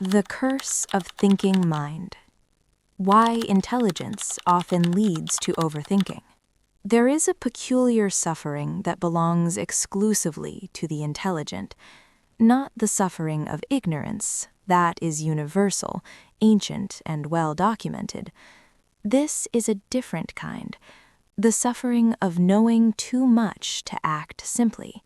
The curse of thinking mind. Why intelligence often leads to overthinking. There is a peculiar suffering that belongs exclusively to the intelligent, not the suffering of ignorance. That is universal, ancient, and well documented. This is a different kind, the suffering of knowing too much to act simply.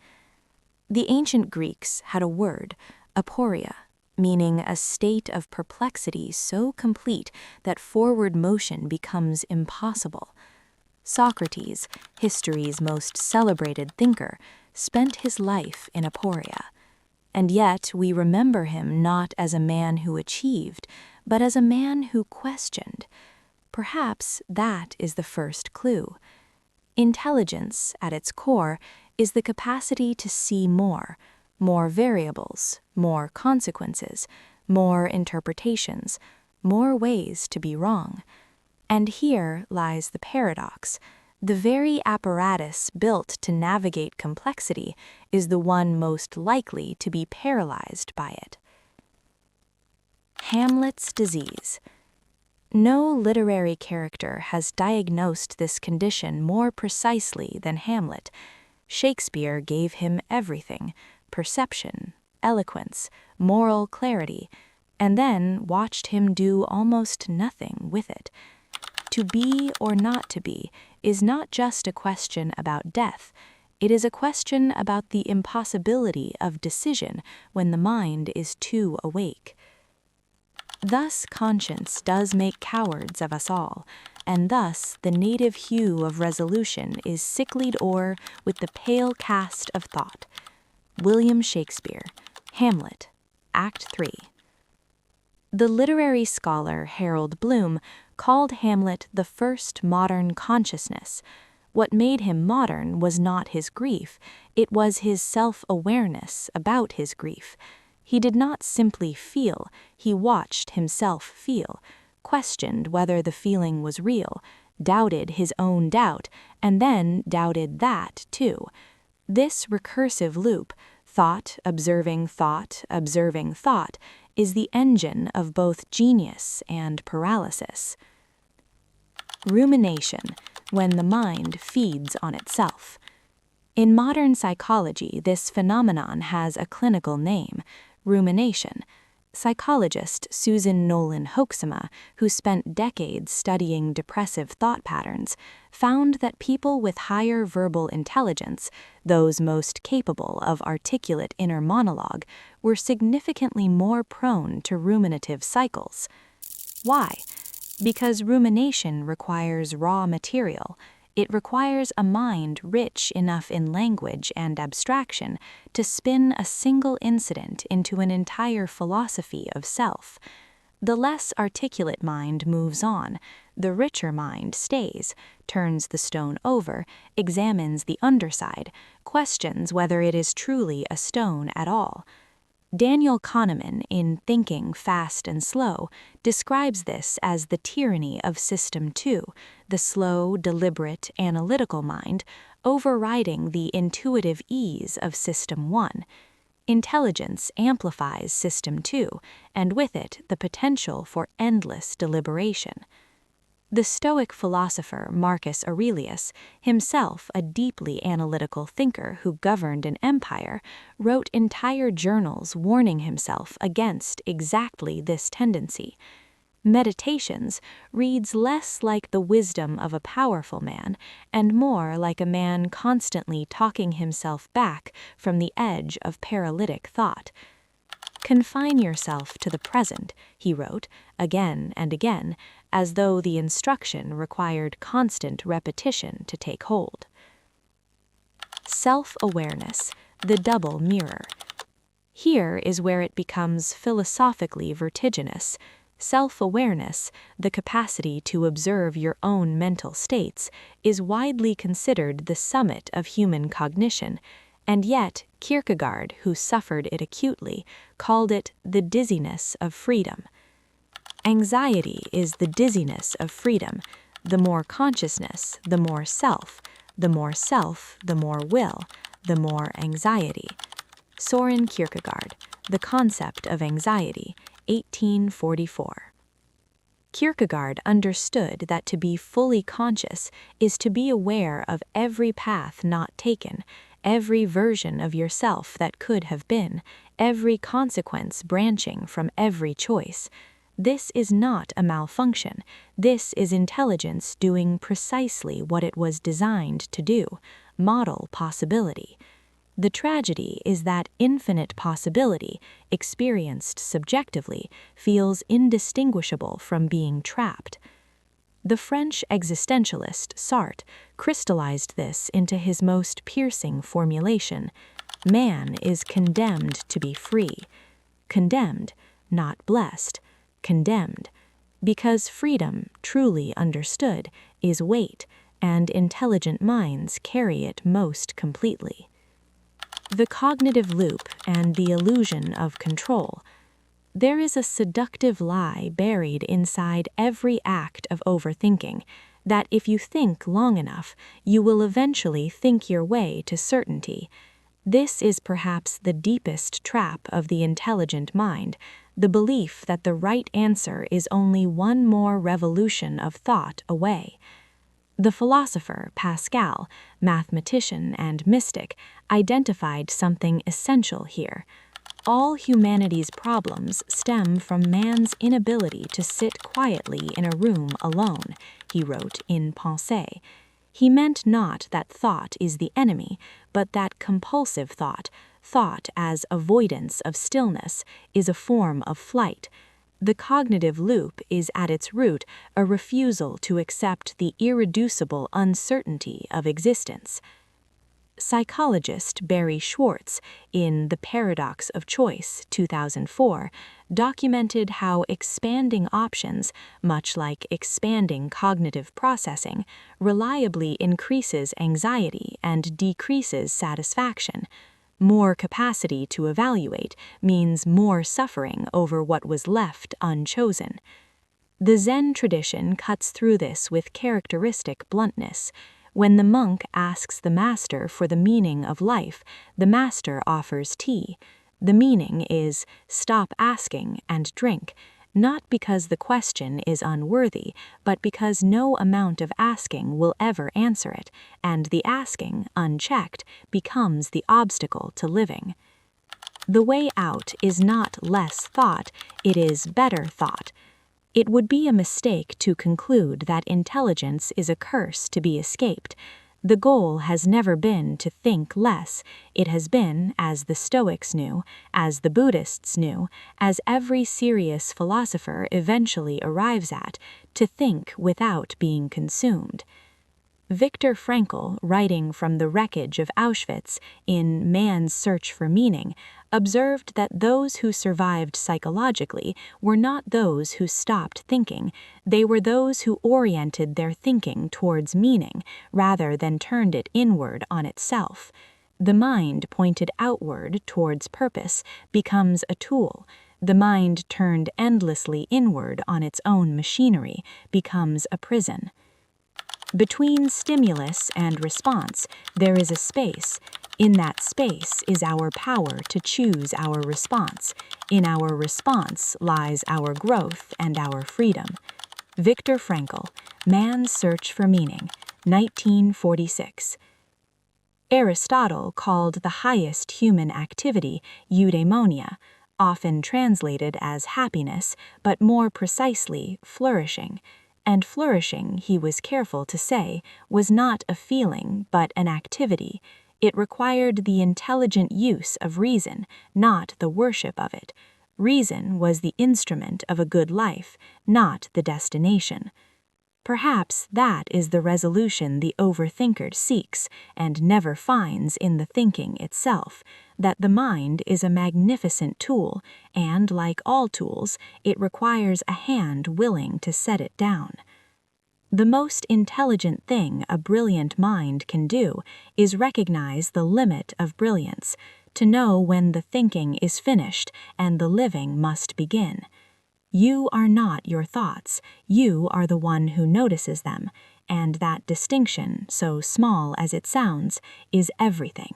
The ancient Greeks had a word, aporia, meaning a state of perplexity so complete that forward motion becomes impossible. Socrates, history's most celebrated thinker, spent his life in aporia. And yet we remember him not as a man who achieved, but as a man who questioned. Perhaps that is the first clue. Intelligence, at its core, is the capacity to see more variables, more consequences, more interpretations, more ways to be wrong. And here lies the paradox. The very apparatus built to navigate complexity is the one most likely to be paralyzed by it. Hamlet's disease. No literary character has diagnosed this condition more precisely than Hamlet. Shakespeare gave him everything: perception, eloquence, moral clarity, and then watched him do almost nothing with it. To be or not to be is not just a question about death, it is a question about the impossibility of decision when the mind is too awake. Thus conscience does make cowards of us all, and thus the native hue of resolution is sicklied o'er with the pale cast of thought. William Shakespeare, Hamlet, Act 3. The literary scholar Harold Bloom called Hamlet the first modern consciousness. What made him modern was not his grief, it was his self-awareness about his grief. He did not simply feel, he watched himself feel, questioned whether the feeling was real, doubted his own doubt, and then doubted that too. This recursive loop, thought, observing thought, is the engine of both genius and paralysis. Rumination, when the mind feeds on itself. In modern psychology, this phenomenon has a clinical name: rumination. Psychologist Susan Nolan Hoeksema, who spent decades studying depressive thought patterns, found that people with higher verbal intelligence, those most capable of articulate inner monologue, were significantly more prone to ruminative cycles. Why? Because rumination requires raw material. It requires a mind rich enough in language and abstraction to spin a single incident into an entire philosophy of self. The less articulate mind moves on, the richer mind stays, turns the stone over, examines the underside, questions whether it is truly a stone at all. Daniel Kahneman, in Thinking Fast and Slow, describes this as the tyranny of System 2, the slow, deliberate, analytical mind, overriding the intuitive ease of System 1. Intelligence amplifies System 2, and with it the potential for endless deliberation. The Stoic philosopher Marcus Aurelius, himself a deeply analytical thinker who governed an empire, wrote entire journals warning himself against exactly this tendency. Meditations reads less like the wisdom of a powerful man and more like a man constantly talking himself back from the edge of paralytic thought. Confine yourself to the present, he wrote, again and again, as though the instruction required constant repetition to take hold. Self-awareness, the double mirror. Here is where it becomes philosophically vertiginous. Self-awareness, the capacity to observe your own mental states, is widely considered the summit of human cognition, and yet Kierkegaard, who suffered it acutely, called it the dizziness of freedom. Anxiety is the dizziness of freedom. The more consciousness, the more self, the more will, the more anxiety. Søren Kierkegaard, The Concept of Anxiety, 1844. Kierkegaard understood that to be fully conscious is to be aware of every path not taken, every version of yourself that could have been, every consequence branching from every choice. This is not a malfunction. This is intelligence doing precisely what it was designed to do, model possibility. The tragedy is that infinite possibility, experienced subjectively, feels indistinguishable from being trapped. The French existentialist Sartre crystallized this into his most piercing formulation: man is condemned to be free. Condemned, not blessed. Condemned. Because freedom, truly understood, is weight, and intelligent minds carry it most completely. The cognitive loop and the illusion of control. There is a seductive lie buried inside every act of overthinking, that if you think long enough, you will eventually think your way to certainty. This is perhaps the deepest trap of the intelligent mind, the belief that the right answer is only one more revolution of thought away. The philosopher Pascal, mathematician and mystic, identified something essential here. All humanity's problems stem from man's inability to sit quietly in a room alone, he wrote in Pensée. He meant not that thought is the enemy, but that compulsive thought, thought as avoidance of stillness, is a form of flight. The cognitive loop is at its root a refusal to accept the irreducible uncertainty of existence. Psychologist Barry Schwartz, in The Paradox of Choice, 2004, documented how expanding options, much like expanding cognitive processing, reliably increases anxiety and decreases satisfaction. More capacity to evaluate means more suffering over what was left unchosen. The Zen tradition cuts through this with characteristic bluntness. When the monk asks the master for the meaning of life, the master offers tea. The meaning is, stop asking and drink, not because the question is unworthy, but because no amount of asking will ever answer it, and the asking, unchecked, becomes the obstacle to living. The way out is not less thought, it is better thought. It would be a mistake to conclude that intelligence is a curse to be escaped. The goal has never been to think less. It has been, as the Stoics knew, as the Buddhists knew, as every serious philosopher eventually arrives at, to think without being consumed. Viktor Frankl, writing from the wreckage of Auschwitz in Man's Search for Meaning, observed that those who survived psychologically were not those who stopped thinking, they were those who oriented their thinking towards meaning rather than turned it inward on itself. The mind pointed outward towards purpose becomes a tool. The mind turned endlessly inward on its own machinery becomes a prison. Between stimulus and response, there is a space. In that space is our power to choose our response. In our response lies our growth and our freedom. Viktor Frankl, Man's Search for Meaning, 1946. Aristotle called the highest human activity eudaimonia, often translated as happiness, but more precisely flourishing. And flourishing, he was careful to say, was not a feeling but an activity. It required the intelligent use of reason, not the worship of it. Reason was the instrument of a good life, not the destination. Perhaps that is the resolution the overthinker seeks and never finds in the thinking itself, that the mind is a magnificent tool, and like all tools, it requires a hand willing to set it down. The most intelligent thing a brilliant mind can do is recognize the limit of brilliance, to know when the thinking is finished and the living must begin. You are not your thoughts, you are the one who notices them, and that distinction, so small as it sounds, is everything.